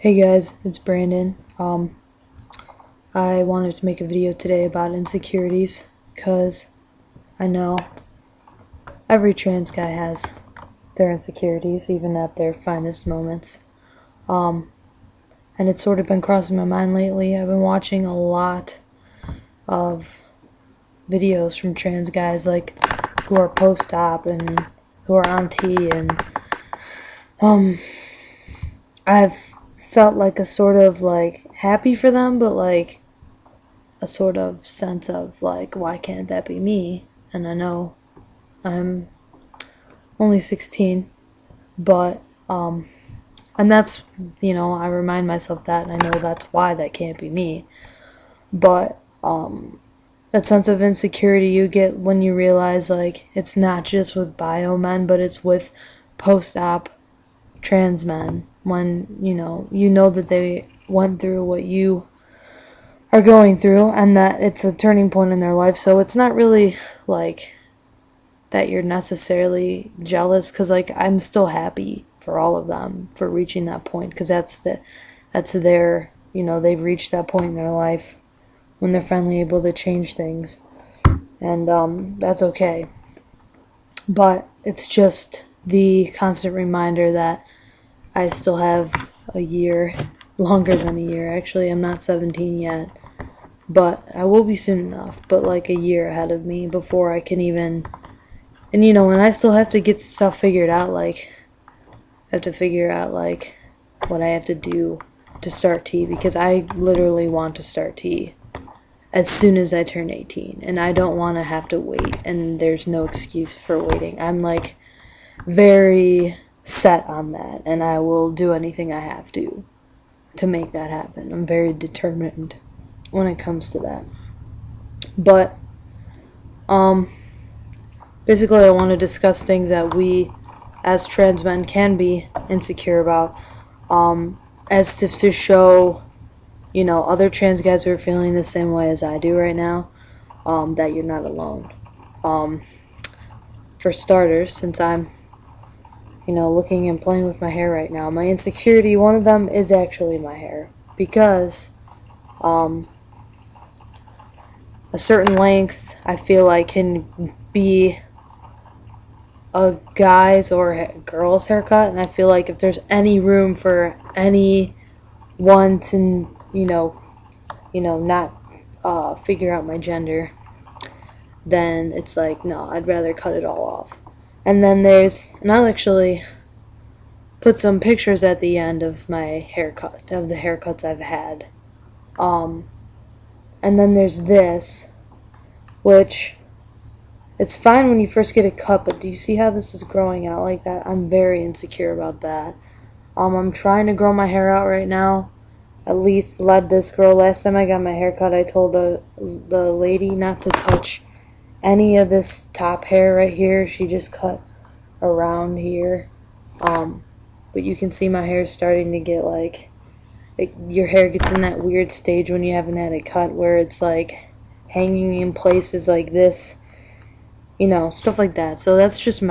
Hey guys, it's Brandon. I wanted to make a video today about insecurities because I know every trans guy has their insecurities, even at their finest moments. And it's sort of been crossing my mind lately. I've been watching a lot of videos from trans guys who are post-op and who are on T, and I've felt like a sort of happy for them, but a sort of sense of why can't that be me? And I know I'm only 16, but and that's, I remind myself that, and I know that's why that can't be me. But that sense of insecurity you get when you realize it's not just with bio men, but it's with post-op trans men, when you know that they went through what you are going through, and that it's a turning point in their life. So it's not really that you're necessarily jealous, because I'm still happy for all of them for reaching that point, because that's their, they've reached that point in their life when they're finally able to change things, and that's okay. But it's just the constant reminder that I still have a year, longer than a year. Actually, I'm not 17 yet, but I will be soon enough, but a year ahead of me before I can even, and and I still have to get stuff figured out, I have to figure out what I have to do to start T, because I literally want to start T as soon as I turn 18, and I don't want to have to wait, and there's no excuse for waiting. I'm very set on that, and I will do anything I have to make that happen. I'm very determined when it comes to that. But basically I want to discuss things that we as trans men can be insecure about, as to show other trans guys who are feeling the same way as I do right now, that you're not alone. For starters, since I'm looking and playing with my hair right now, my insecurity, one of them is actually my hair, because a certain length I feel can be a guy's or a girl's haircut, and I feel if there's any room for anyone to not figure out my gender, then it's no, I'd rather cut it all off. And then and I'll actually put some pictures at the end of my haircut, of the haircuts I've had. And then there's this, which it's fine when you first get a cut, but do you see how this is growing out like that? I'm very insecure about that. I'm trying to grow my hair out right now. At least let this grow. Last time I got my hair cut, I told the lady not to touch any of this top hair right here. She just cut around here. But you can see my hair is starting to get your hair gets in that weird stage when you haven't had it cut, where it's hanging in places like this, stuff like that. So that's just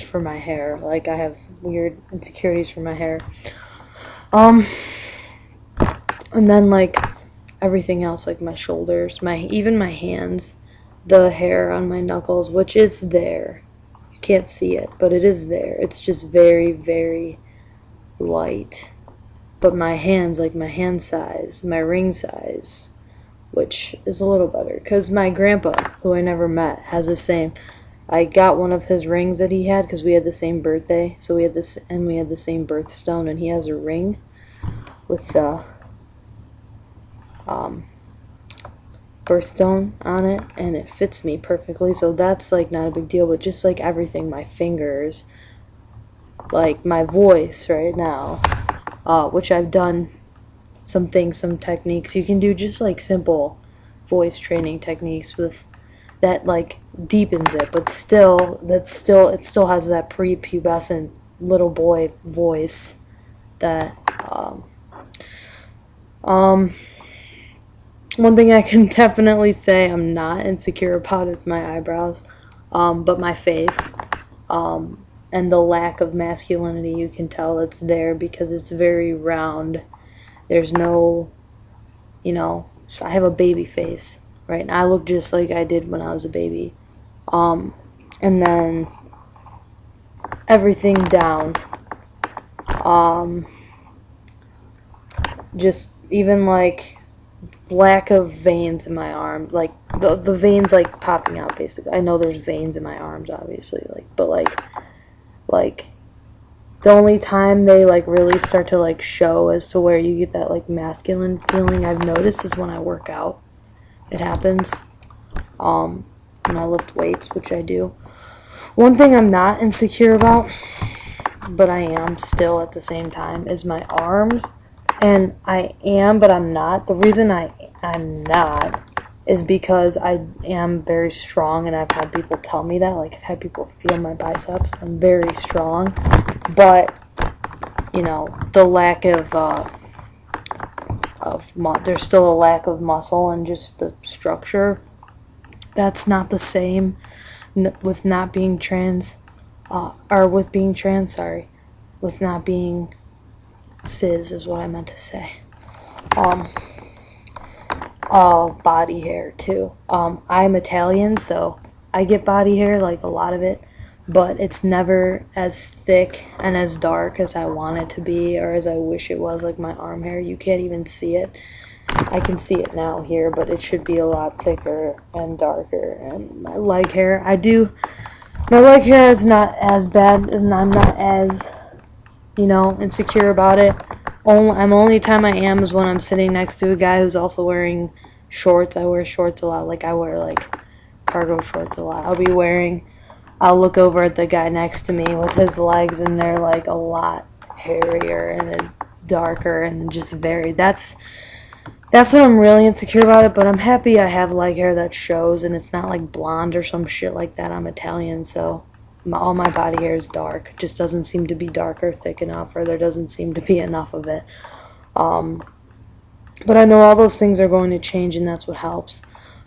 for my hair. I have weird insecurities for my hair. And then everything else, my shoulders, even my hands, the hair on my knuckles, which is there. You can't see it, but it is there. It's just very, very light. But my hands, my hand size, my ring size, which is a little better, because my grandpa, who I never met, has the same. I got one of his rings that he had because we had the same birthday, so we had the same birthstone, and he has a ring with the birthstone on it, and it fits me perfectly. So that's not a big deal. But just everything, my fingers, my voice right now, which I've done some techniques you can do, just simple voice training techniques with that deepens it, but it still has that prepubescent little boy voice that one thing I can definitely say I'm not insecure about is my eyebrows, but my face. and the lack of masculinity, you can tell it's there because it's very round. There's no, so I have a baby face, right? And I look just like I did when I was a baby. And then everything down. Just even like lack of veins in my arm, like the veins like popping out basically. I know there's veins in my arms obviously, but the only time they like really start to like show as to where you get that like masculine feeling I've noticed is when I work out. It happens when I lift weights, which I do. One thing I'm not insecure about, but I am still at the same time, is my arms. And I am, but I'm not. The reason I'm not is because I am very strong, and I've had people tell me that. Like, I've had people feel my biceps. I'm very strong. But, the lack there's still a lack of muscle and just the structure. That's not the same with not being trans, with being trans, sorry. With not being cis is what I meant to say. Body hair too. I'm Italian, so I get body hair, like a lot of it, but it's never as thick and as dark as I want it to be, or as I wish it was. Like my arm hair, you can't even see it. I can see it now here, but it should be a lot thicker and darker. And my leg hair, my leg hair is not as bad, and I'm not as, insecure about it. Only time I am is when I'm sitting next to a guy who's also wearing shorts. I wear shorts a lot. Like, I wear, like, cargo shorts a lot. I'll look over at the guy next to me with his legs, and they're, like, a lot hairier and darker and just very... That's what I'm really insecure about it, but I'm happy I have leg hair that shows, and it's not, like, blonde or some shit like that. I'm Italian, so... all my body hair is dark. It just doesn't seem to be dark or thick enough, or there doesn't seem to be enough of it. But I know all those things are going to change, and that's what helps.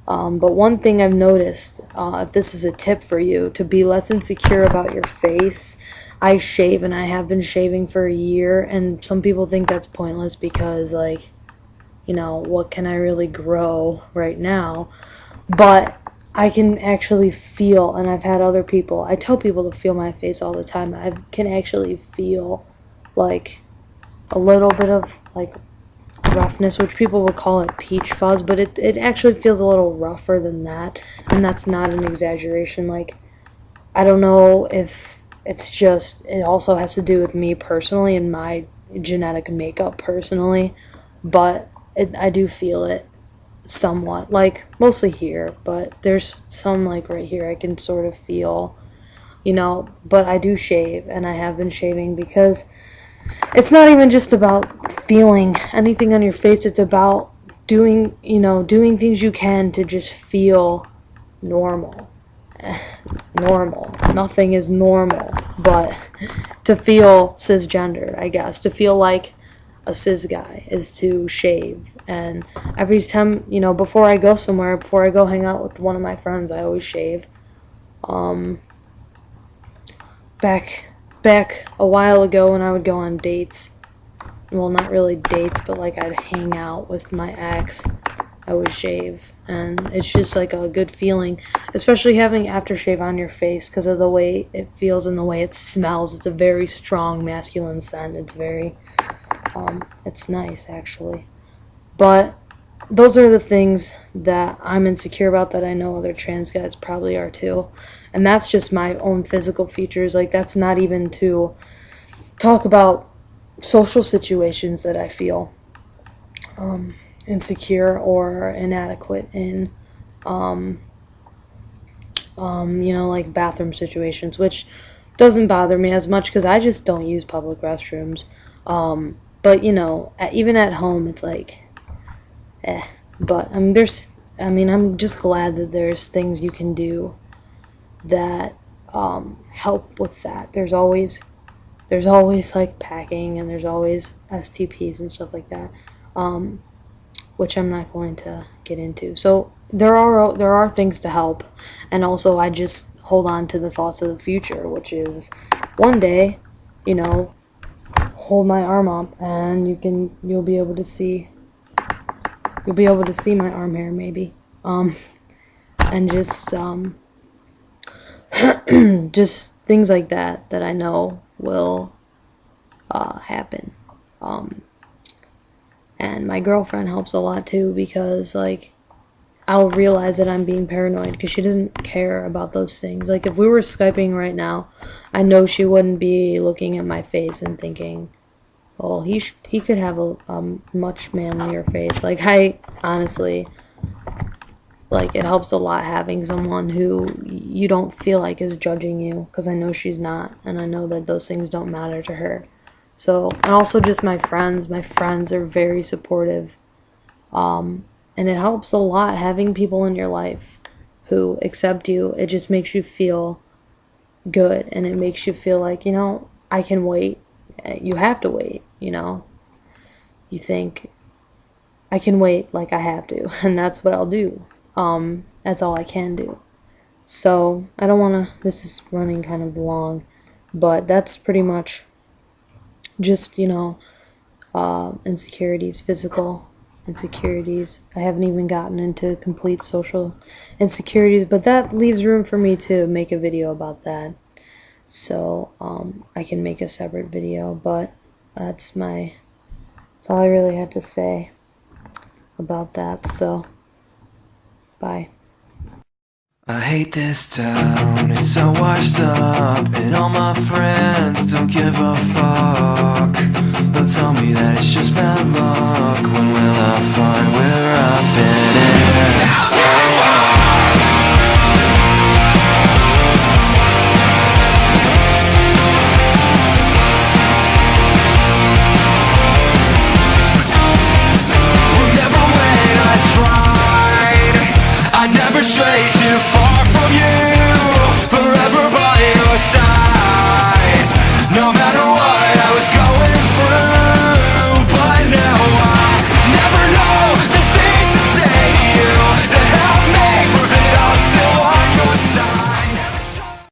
But one thing I've noticed, if this is a tip for you, to be less insecure about your face, I shave, and I have been shaving for a year, and some people think that's pointless because, like, what can I really grow right now? But I can actually feel, and I've had other people, I tell people to feel my face all the time, I can actually feel, like, a little bit of, like, roughness, which people would call it peach fuzz, but it actually feels a little rougher than that, and that's not an exaggeration. Like, I don't know if it's just, it also has to do with me personally and my genetic makeup personally, but I do feel it somewhat, like mostly here, but there's some like right here I can sort of feel, but I do shave, and I have been shaving because it's not even just about feeling anything on your face, it's about doing things you can to just feel normal. Normal. Nothing is normal, but to feel cisgendered, I guess, to feel like a cis guy is to shave. And every time, before I go somewhere, before I go hang out with one of my friends, I always shave. Back a while ago when I would go on dates, well, not really dates, but like I'd hang out with my ex, I would shave, and it's just like a good feeling, especially having aftershave on your face because of the way it feels and the way it smells. It's a very strong masculine scent. It's very it's nice, actually. But those are the things that I'm insecure about that I know other trans guys probably are too. And that's just my own physical features. Like, that's not even to talk about social situations that I feel insecure or inadequate in. Like bathroom situations, which doesn't bother me as much because I just don't use public restrooms. But even at home, it's like, But I'm just glad that there's things you can do that help with that. There's always like packing, and there's always STPs and stuff like that. which I'm not going to get into. So there are things to help, and also I just hold on to the thoughts of the future, which is one day, you know, hold my arm up and you'll be able to see my arm hair maybe. And just just things like that I know will happen. And my girlfriend helps a lot too, because like I'll realize that I'm being paranoid because she doesn't care about those things. Like if we were Skyping right now, I know she wouldn't be looking at my face and thinking, well, he could have a much manlier face. Like I honestly, like it helps a lot having someone who you don't feel like is judging you, because I know she's not, and I know that those things don't matter to her. So, and also just my friends are very supportive. And it helps a lot having people in your life who accept you. It just makes you feel good, and it makes you feel like, you know, I can wait. You have to wait, you know. You think, I can wait like I have to, and that's what I'll do. That's all I can do. So, I don't want to, this is running kind of long, but that's pretty much just, you know, insecurities, physical insecurities. I haven't even gotten into complete social insecurities, but that leaves room for me to make a video about that. So, I can make a separate video, but that's all I really had to say about that, so, bye. I hate this town, it's so washed up, and all my friends don't give a fuck. They'll tell me that it's just bad luck. When will I find where I fit in? Remember when I tried? I never strayed too far from you.